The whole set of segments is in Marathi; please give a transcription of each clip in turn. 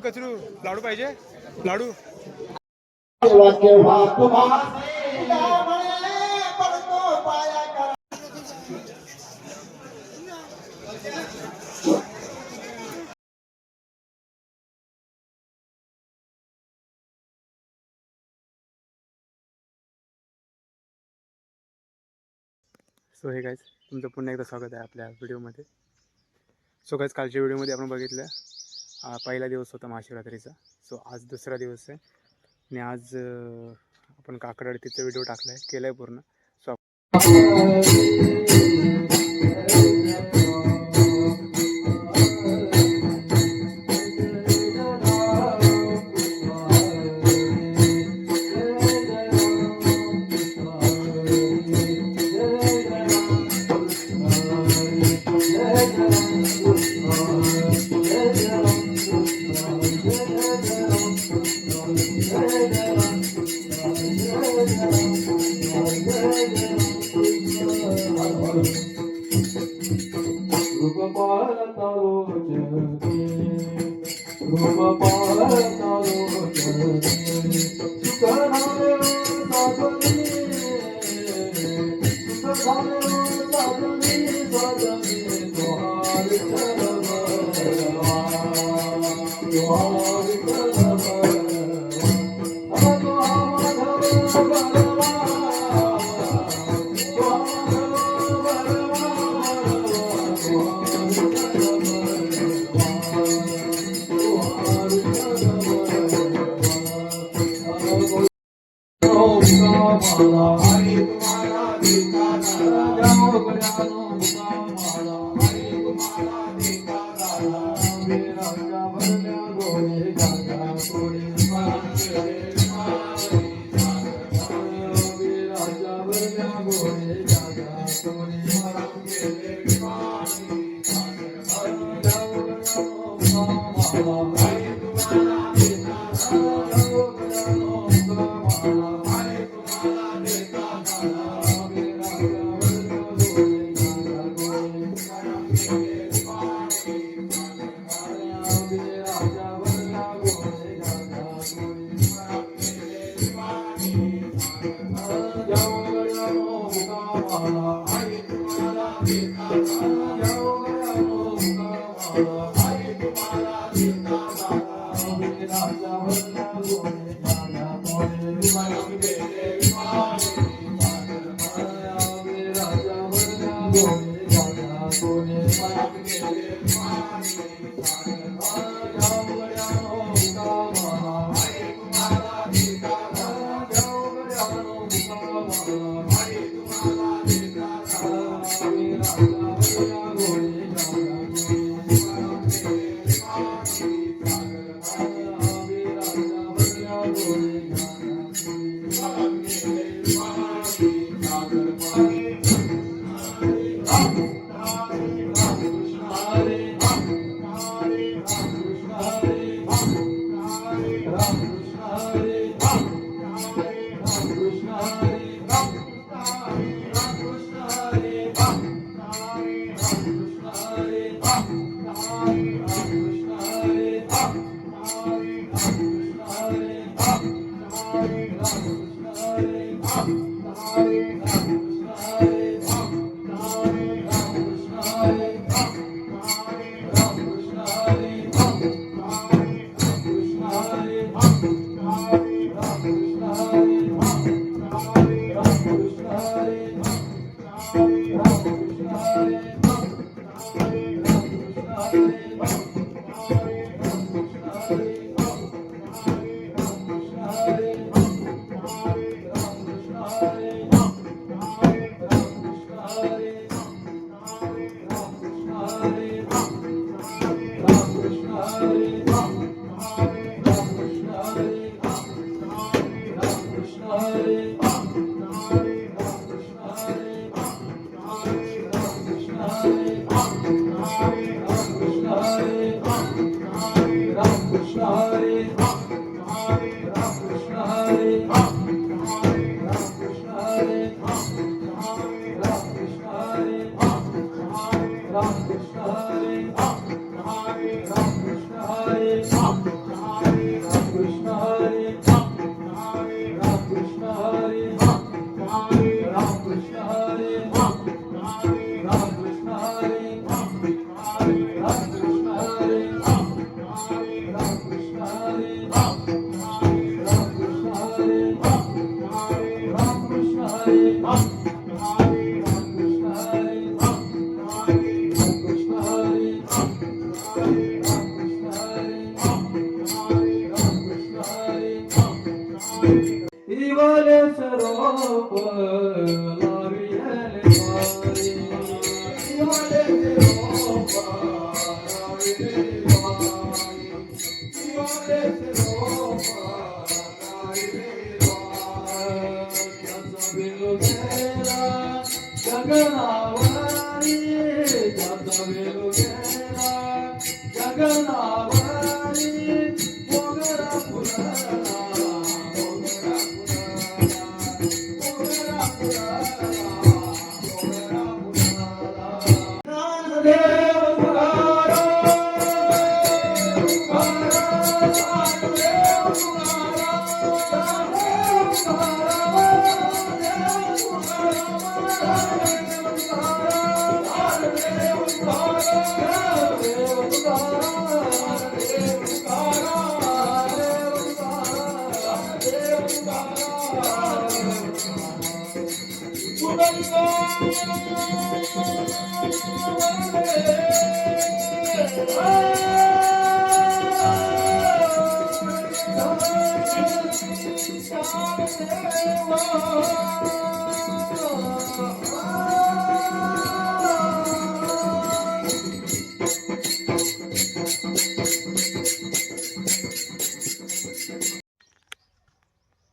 कचरू लाडू पाहिजे लाडू सो हे गाईज तुमचं पुन्हा एकदा स्वागत आहे आपल्या व्हिडिओमध्ये. सो गाईज कालच्या व्हिडिओमध्ये आपण बघितलं पहिला दिवस होता महाशिवरात्रीचा. सो आज दुसरा दिवस आहे आणि आज आपण काकड आरतीचा व्हिडिओ टाकला आहे, केला आहे पूर्ण. सो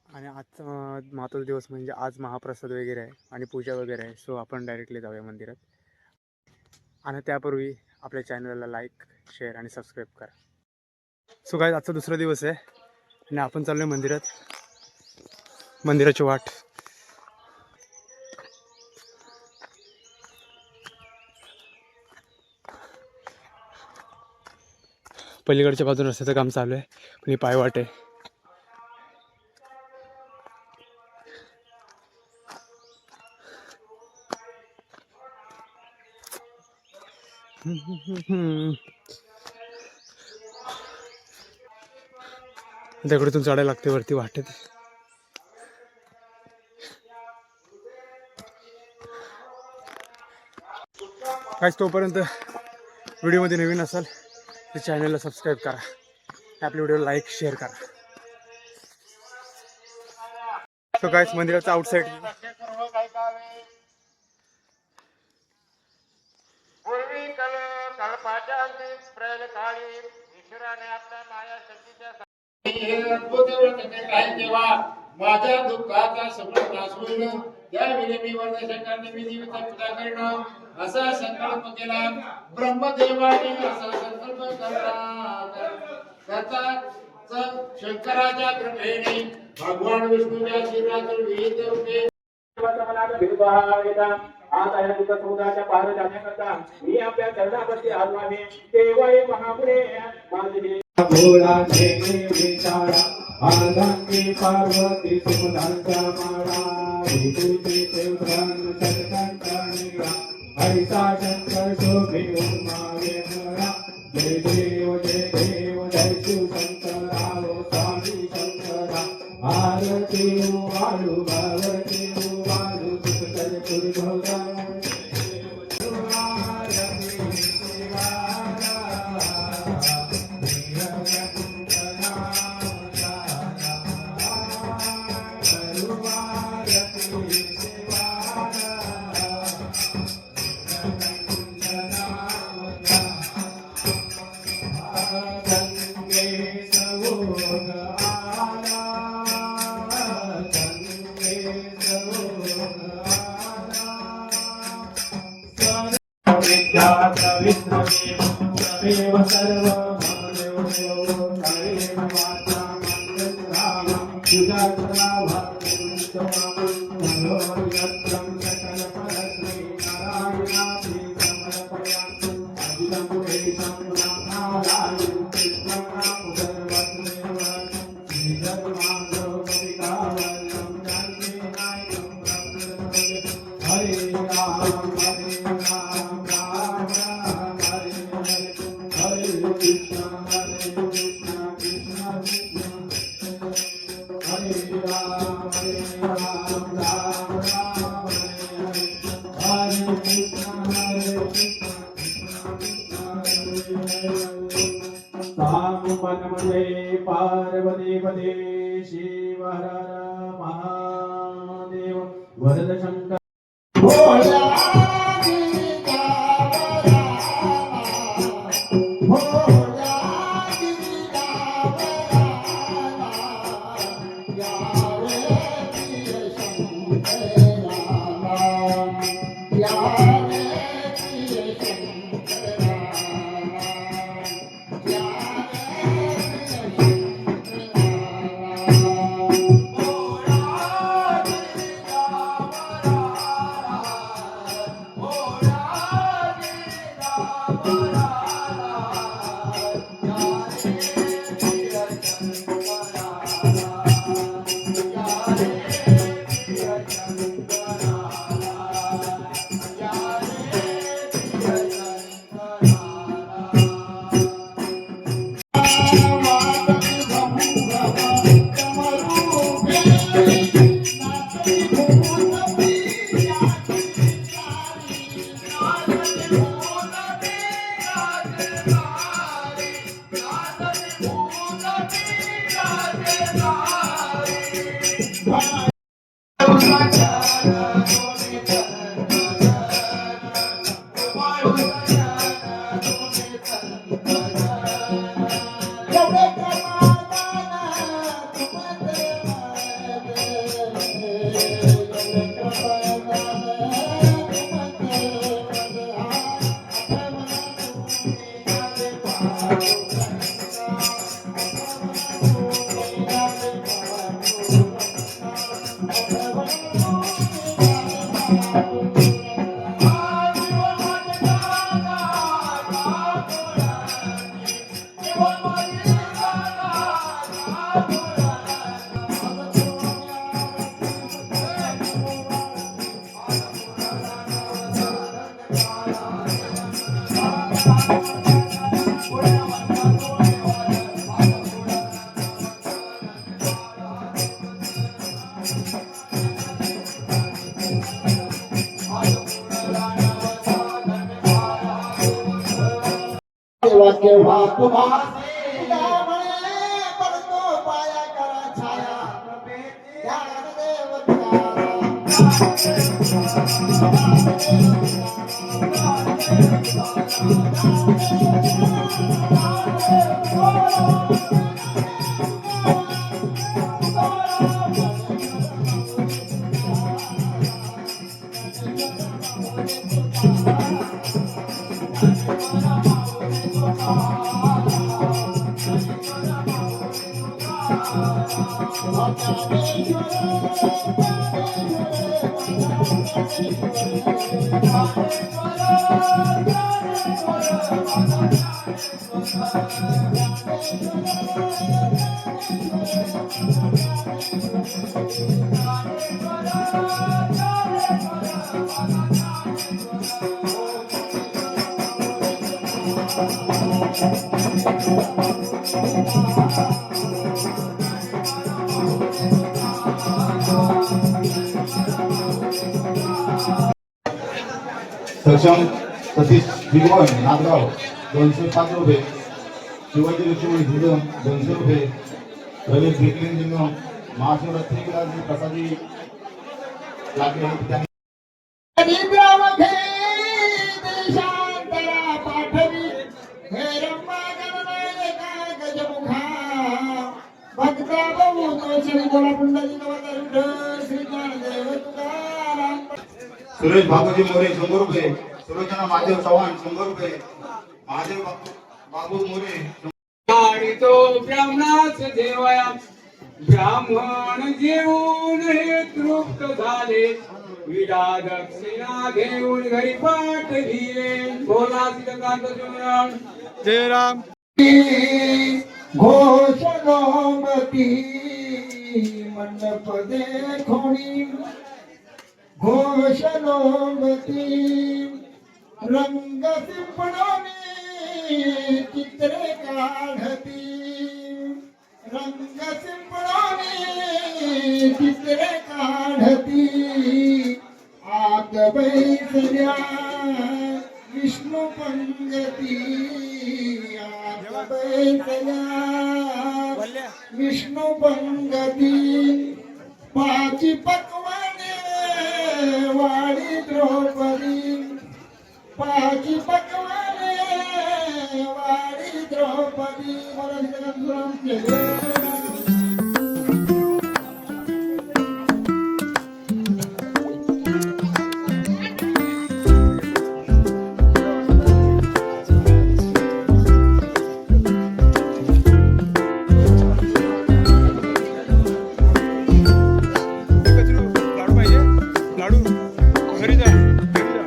आणि आजचा महत्त्वाचा दिवस म्हणजे आज महाप्रसाद वगैरे आहे आणि पूजा वगैरे आहे. सो आपण डायरेक्टली जाऊया मंदिरात. आणि त्यापूर्वी आपल्या चॅनलला लाईक, शेअर आणि सबस्क्राईब करा. सो गाईज, आजचा दुसरा दिवस आहे आणि आपण चाललो आहे मंदिरात. मंदिराची वाट. पलीकडच्या बाजूने रस्त्याचं काम चालू आहे, पण ही पायवाट आहे. दगडातून चढायला लागते वरती वाटेत. काहीच तोपर्यंत व्हिडिओमध्ये नवीन असाल तर चॅनलला सबस्क्राईब करा, आपल्या व्हिडिओला लाईक शेअर करा. तो काहीच मंदिराचा आउटसाईड. माझ्या दुःखाचा सगळं नाश होईल त्यावेळी मी वर्धशंकरांनी मी जीविता पूजा करणं असा संकल्प केला. ब्रह्मदेवाने असा संकल्प करता शंकराच्या कृपेने भगवान विष्णूच्या शरीरातून विविध रूपे आता या दुःख समुद्राच्या पार जाण्याकरता मी आपल्या चरणापाशी आलो आहे. तेव्हा महापुरे माझे भोळा देवी विचारा आनंदी पार्वती सुमनांचा माळा विभूती देवधन सत्कांचा निरा हरिता शंकर शोभे उमावे मरा. जय देव जय शिव शंकरा ओ स्वामी शंकरा. आरती वाळू भगवती वाळू दुःखर पुरभोगा. पार्वती पदे शिव हर हर महादेव वरद शंकर भोला केव्हा तुम्हा पडतो पाया करा छाया ज्ञानदेव सक्षम सतीश भिगवण नांदगाव 205 रुपये, शिवाजी लक्ष्मण झुडम 200 रुपये, रवी भिकलिंग जिंगम महाशिवरात्री विलासी प्रसादी लागले त्यांनी सुरेश भागवती मोरे 100 रुपये, सुलोचना महादेव चव्हाण 100 रुपये, महादेव बाबू मोरे आणि तो ब्राह्मणाच देवया ब्राह्मण जेवून हे तृप्त झाले विडा दक्षिणा घेऊन घरी पाठविले बोला सीताकांत शिवराम जय राम. घोष गोमती मंडप देखोणी घोष गोमती रंग सिंपडोनी चित्रे काढती रंग सिंपडोनी चित्रे काढती आत बैसल्या विष्णू पंगती आत बैसल्या विष्णू पंगती पाची पकवाने वाडी द्रौपदी पाची पकवाने वाडी द्रौपदी लाडू पाहिजे लाडू घरी जा घरी जा.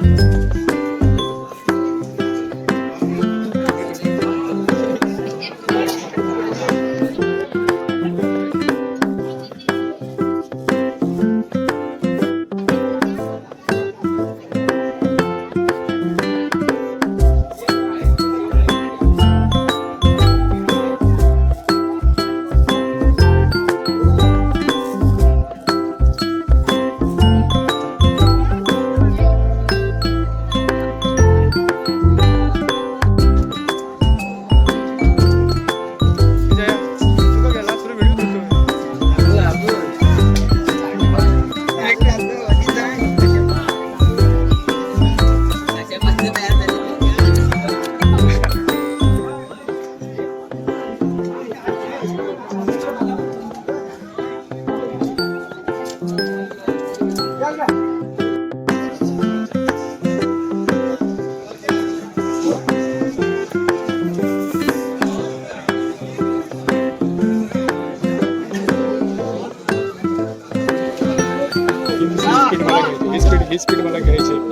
जया, तू का गेला? तुला व्हिडिओ ही स्पीड मला घ्यायची.